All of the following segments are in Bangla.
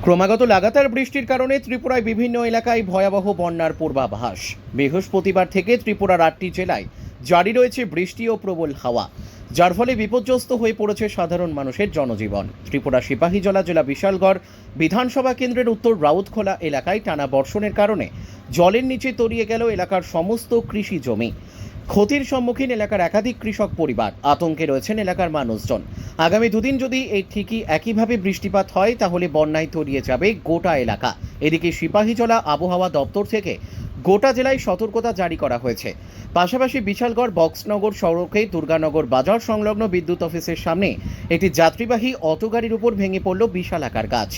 ক্রমাগত লাগাতার বৃষ্টির কারণে ত্রিপুরায় বিভিন্ন এলাকায় ভয়াবহ বন্যার পূর্বাভাস। বৃহস্পতিবার থেকে ত্রিপুরার 8টি জেলায় জারি রয়েছে বৃষ্টি ও প্রবল হাওয়া, যার ফলে বিপর্যস্ত হয়ে পড়েছে সাধারণ মানুষের জনজীবন। ত্রিপুরা সিপাহীজলা জেলা বিশালগড় বিধানসভা কেন্দ্রের উত্তর রাউতখোলা এলাকায় টানা বর্ষণের কারণে জলের নিচে তলিয়ে গেল এলাকার সমস্ত কৃষি জমি। ক্ষতির সম্মুখীন এলাকার একাধিক কৃষক পরিবার, আতঙ্কে রয়েছেন এলাকার মানুষজন। আগামী দুদিন যদি ঠিকই একইভাবে বৃষ্টিপাত হয় তাহলে বন্যায় তলিয়ে যাবে গোটা এলাকা। এদিকে সিপাহীজলা আবহাওয়া দপ্তর থেকে গোটা জেলায় সতর্কতা জারি করা হয়েছে। পাশাপাশি বিশালগড় বক্সনগর সড়কে দুর্গানগর বাজার সংলগ্ন বিদ্যুৎ অফিসের সামনে একটি যাত্রীবাহী অটো গাড়ির উপর ভেঙে পড়ল বিশালাকার গাছ।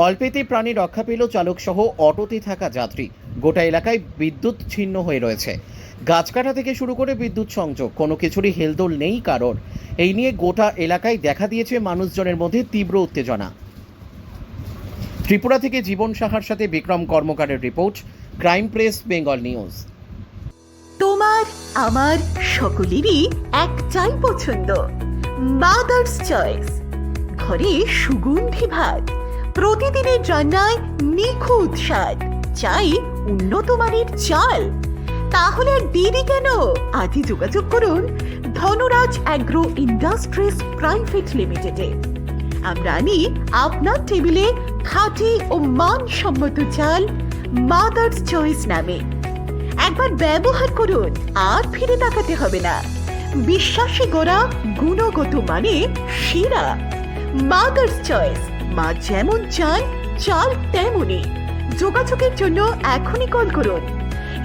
অল্পেতে প্রাণী রক্ষা পেল চালক সহ অটোতে থাকা যাত্রী। গোটা এলাকায় বিদ্যুৎ ছিন্ন হয়ে রয়েছে। গাছ কাটা থেকে শুরু করে বিদ্যুৎ সংযোগ, কোনো কিছুরই হেলদোল নেই কারোর। এই নিয়ে গোটা এলাকায় দেখা দিয়েছে মানুষজনের মধ্যে তীব্র উত্তেজনা। ত্রিপুরা থেকে জীবন সাহার সাথে বিক্রম কর্মকারের report, Crime Press, Bengal News. তোমার আমার সকলেরই একটাই পছন্দ, মাদার্স চয়েস। ঘরে সুগন্ধি ভাত, প্রতিদিনের রান্নায় নিখুঁত স্বাদ, চাই উন্নত মানের চাল। তাহলে আর দেরি কেন? আজই যোগাযোগ করুন ধনরাজ অ্যাগ্রো ইন্ডাস্ট্রিজ প্রাইভেট লিমিটেডে। আমরা আনি আপনার টেবিলে খাঁটি ও মানসম্মত চাল মাদার্স চয়েস নামে। একবার ব্যবহার করুন, আর ফিরে তাকাতে হবে না। বিশ্বাসী গোড়া, গুণগত মানে সেরা। মাদার্স চয়েস, মা যেমন চান চাল তেমনই। যোগাযোগের জন্য এখনই কল করুন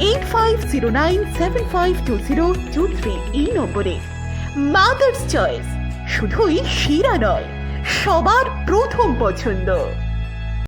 8509752023 এই নম্বরে। মাদার্স চয়েস শুধুই সেরা নয়, সবার প্রথম পছন্দ।